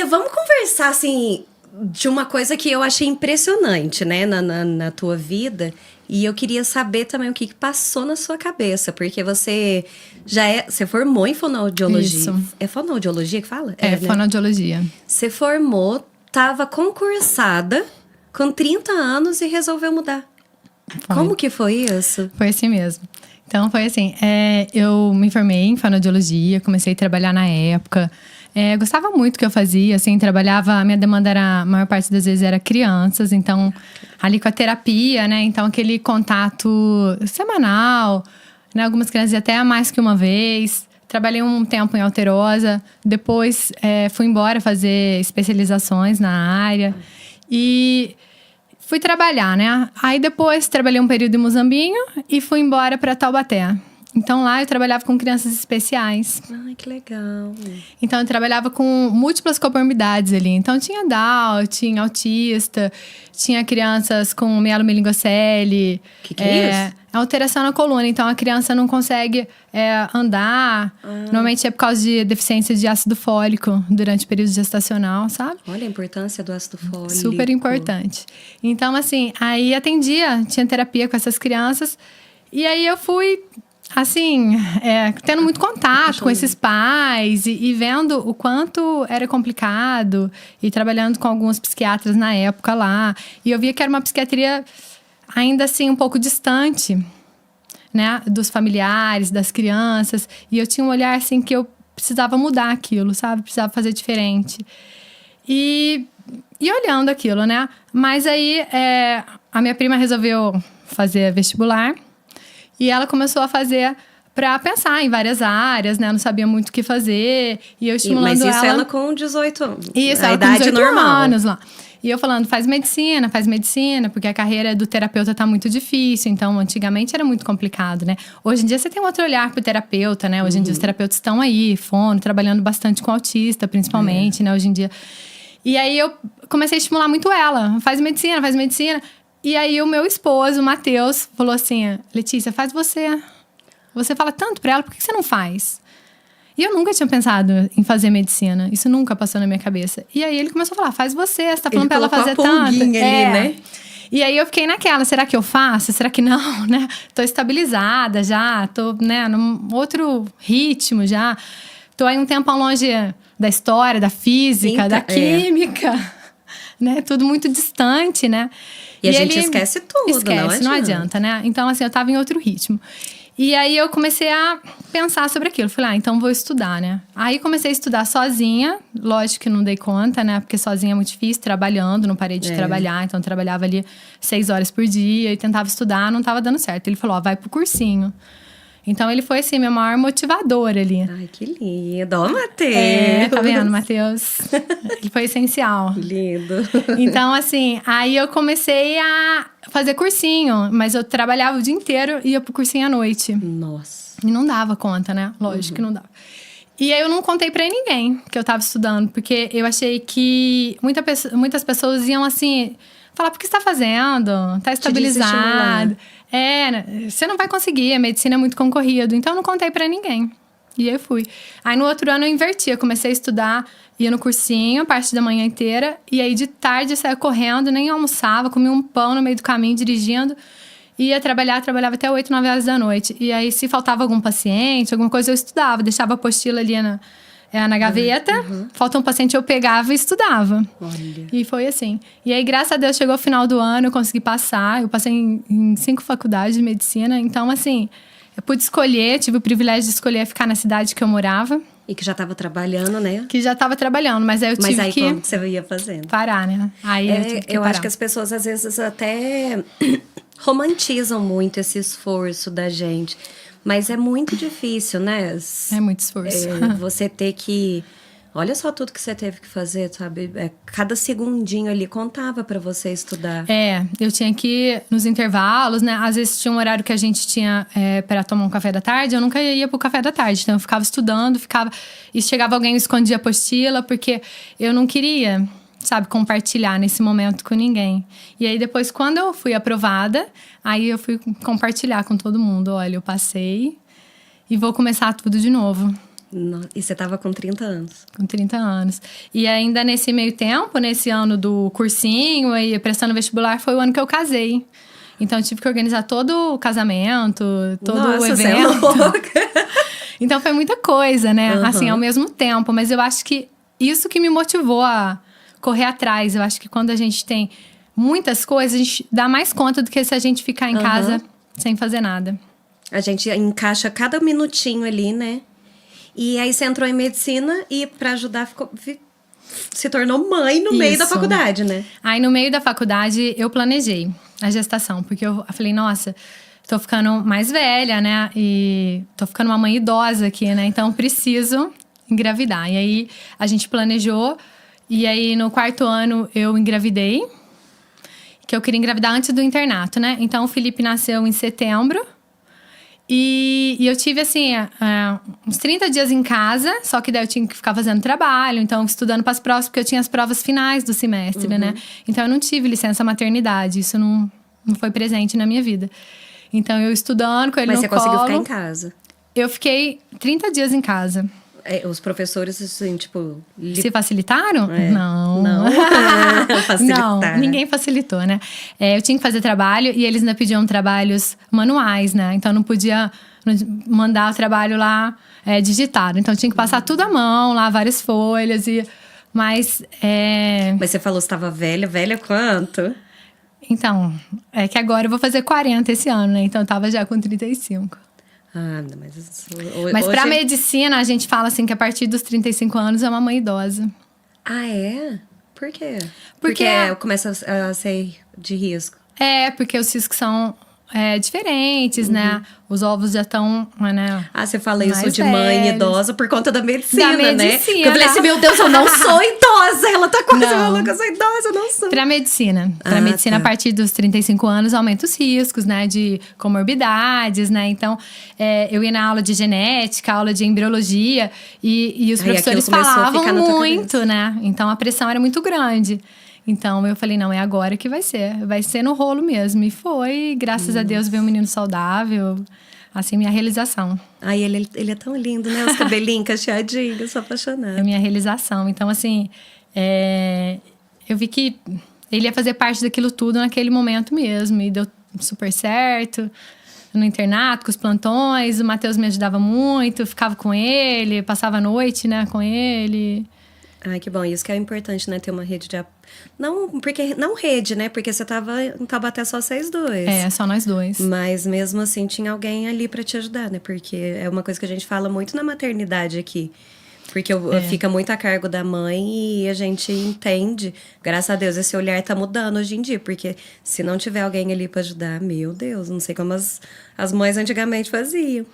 Vamos conversar, assim, de uma coisa que eu achei impressionante, né, na tua vida. E eu queria saber também o que passou na sua cabeça, porque você você formou em fonoaudiologia. Isso. É fonoaudiologia que fala? Né? Fonoaudiologia. Você formou, tava concursada com 30 anos e resolveu mudar. Foi. Como que foi isso? Foi assim mesmo. Então, foi assim, eu me formei em fonoaudiologia, comecei a trabalhar na época. Gostava muito do que eu fazia, assim, a minha demanda era, a maior parte das vezes era crianças, então, ali com a terapia, né, então aquele contato semanal, né, algumas crianças até mais que uma vez. Trabalhei um tempo em Alterosa, depois fui embora fazer especializações na área e fui trabalhar, né, aí depois trabalhei um período em Muzambinho e fui embora para Taubaté. Então, lá eu trabalhava com crianças especiais. Ai, que legal. Então, eu trabalhava com múltiplas comorbidades ali. Então, tinha Down, tinha autista, tinha crianças com mielomeningocele. Que é isso? Alteração na coluna. Então, a criança não consegue andar. Normalmente é por causa de deficiência de ácido fólico durante o período gestacional, sabe? Olha a importância do ácido fólico. Super importante. Então, assim, aí tinha terapia com essas crianças. E aí, eu fui... assim, tendo muito contato com esses pais e vendo o quanto era complicado e trabalhando com alguns psiquiatras na época lá. E eu via que era uma psiquiatria ainda assim um pouco distante, né, dos familiares, das crianças. E eu tinha um olhar assim que eu precisava mudar aquilo, sabe? Precisava fazer diferente. E olhando aquilo, né? Mas aí a minha prima resolveu fazer vestibular. E ela começou a fazer para pensar em várias áreas, né? Não sabia muito o que fazer. E eu estimulando ela... Mas isso ela com 18 anos. Isso, ela idade com 18 normal. anos lá. E eu falando, faz medicina, porque a carreira do terapeuta tá muito difícil. Então, antigamente era muito complicado, né? Hoje em dia você tem um outro olhar pro terapeuta, né? Hoje em dia os terapeutas estão aí, trabalhando bastante com autista, principalmente, né? Hoje em dia. E aí eu comecei a estimular muito ela. Faz medicina. E aí o meu esposo, o Matheus, falou assim: Letícia, faz você. Você fala tanto pra ela, por que você não faz? E eu nunca tinha pensado em fazer medicina. Isso nunca passou na minha cabeça. E aí ele começou a falar: faz você tá falando pra ela fazer tanto. Ali, né? E aí eu fiquei naquela: será que eu faço? Será que não? Né? Tô estabilizada já, tô, né, num outro ritmo já. Tô aí um tempão longe da história, da física, da química. Né? Tudo muito distante, né? E a gente esquece tudo, não adianta, né? Então, assim, eu tava em outro ritmo. E aí, eu comecei a pensar sobre aquilo. Falei, então vou estudar, né? Aí, comecei a estudar sozinha. Lógico que não dei conta, né? Porque sozinha é muito difícil, trabalhando. Não parei de trabalhar. Então, eu trabalhava ali 6 horas por dia. E tentava estudar, não tava dando certo. Ele falou, vai pro cursinho. Então, ele foi, assim, meu maior motivador ali. Ai, que lindo. Ó, Matheus. Tá vendo, Matheus? Ele foi essencial. Lindo. Então, assim, aí eu comecei a fazer cursinho. Mas eu trabalhava o dia inteiro e ia pro cursinho à noite. Nossa. E não dava conta, né? Lógico que não dava. E aí eu não contei pra ninguém que eu tava estudando. Porque eu achei que muitas pessoas iam, assim... falar, por que você tá fazendo? Tá estabilizado. Você não vai conseguir, a medicina é muito concorrido. Então, eu não contei pra ninguém. E aí, eu fui. Aí, no outro ano, eu inverti. Eu comecei a estudar, ia no cursinho, parte da manhã inteira. E aí, de tarde, eu saía correndo, nem almoçava. Comia um pão no meio do caminho, dirigindo. Ia trabalhava até 8, 9 horas da noite. E aí, se faltava algum paciente, alguma coisa, eu estudava. Deixava a apostila ali na gaveta. Falta um paciente, eu pegava e estudava. Olha. E foi assim. E aí, graças a Deus, chegou o final do ano, eu consegui passar. Eu passei em 5 faculdades de medicina. Então, assim, eu pude escolher, tive o privilégio de escolher ficar na cidade que eu morava. E que já estava trabalhando, né? Que já estava trabalhando, mas aí eu tive que... como que você ia fazendo? Parar, né? Aí eu tive que eu parar. acho que as pessoas, às vezes, até romantizam muito esse esforço da gente. Mas é muito difícil, né? É muito esforço. Você ter que... Olha só tudo que você teve que fazer, sabe? Cada segundinho ali contava pra você estudar. Eu tinha que, nos intervalos, né? Às vezes tinha um horário que a gente tinha pra tomar um café da tarde. Eu nunca ia pro café da tarde. Então, eu ficava estudando, E chegava alguém e escondia a apostila. Porque eu não queria, sabe, compartilhar nesse momento com ninguém. E aí, depois, quando eu fui aprovada... Aí, eu fui compartilhar com todo mundo. Olha, eu passei e vou começar tudo de novo. E você tava com 30 anos. Com 30 anos. E ainda nesse meio tempo, nesse ano do cursinho e prestando vestibular, foi o ano que eu casei. Então, eu tive que organizar todo o casamento, todo o evento. Você é louca. Então, foi muita coisa, né? Uhum. Assim, ao mesmo tempo. Mas eu acho que isso que me motivou a correr atrás. Eu acho que quando a gente tem muitas coisas, a gente dá mais conta do que se a gente ficar em casa sem fazer nada. A gente encaixa cada minutinho ali, né? E aí você entrou em medicina e pra ajudar se tornou mãe no meio da Isso. faculdade, né? Aí, no meio da faculdade, eu planejei a gestação. Porque eu falei, nossa, tô ficando mais velha, né? E tô ficando uma mãe idosa aqui, né? Então, preciso engravidar. E aí, a gente planejou. E aí, no 4º ano, eu engravidei. Que eu queria engravidar antes do internato, né? Então, o Felipe nasceu em setembro. E eu tive, assim, uns 30 dias em casa. Só que daí eu tinha que ficar fazendo trabalho. Então, estudando para as provas. Porque eu tinha as provas finais do semestre, né? Então, eu não tive licença maternidade. Isso não foi presente na minha vida. Então, eu estudando com ele no colo. Mas você conseguiu ficar em casa? Eu fiquei 30 dias em casa. Os professores, assim, tipo... Se facilitaram? Não. Não. Não, ninguém facilitou, né? Eu tinha que fazer trabalho e eles ainda pediam trabalhos manuais, né? Então, não podia mandar o trabalho lá digitado. Então, tinha que passar tudo à mão, lá, várias folhas. Mas você falou que estava velha. Velha quanto? Então, é que agora eu vou fazer 40 esse ano, né? Então, eu tava já com 35. Ah, Mas hoje... pra medicina, a gente fala assim que a partir dos 35 anos é uma mãe idosa. Ah, é? Por quê? Porque começa a ser de risco. Porque os ciscos são diferentes, né? Os ovos já estão, né? Ah, você fala isso mais de mãe velhos. idosa por conta da medicina, Da né? medicina. Eu falei assim, meu Deus, eu não sou idosa. Ela tá quase falando que eu sou idosa, eu não sou. Pra medicina. Pra Ah, medicina, tá. a partir dos 35 anos, aumenta os riscos, né? De comorbidades, né? Então, eu ia na aula de genética, aula de embriologia. E os Aí professores aquilo começou a ficar falavam na tua muito, cabeça. né? Então, a pressão era muito grande. Então, eu falei, não, é agora que vai ser. Vai ser no rolo mesmo. E foi, graças a Deus, veio um menino saudável. Assim, minha realização. Ai, ele é tão lindo, né? Os cabelinhos cacheadinhos, eu sou apaixonada. É minha realização. Então, assim, eu vi que ele ia fazer parte daquilo tudo naquele momento mesmo. E deu super certo. No internato, com os plantões. O Matheus me ajudava muito. Ficava com ele, passava a noite, né, com ele. Ai, que bom. Isso que é importante, né? Ter uma rede de... Não rede, né? Porque você tava em Taubaté só vocês dois. Só nós dois. Mas mesmo assim tinha alguém ali pra te ajudar, né? Porque é uma coisa que a gente fala muito na maternidade aqui. Porque fica muito a cargo da mãe e a gente entende. Graças a Deus, esse olhar tá mudando hoje em dia. Porque se não tiver alguém ali pra ajudar, meu Deus, não sei como as mães antigamente faziam.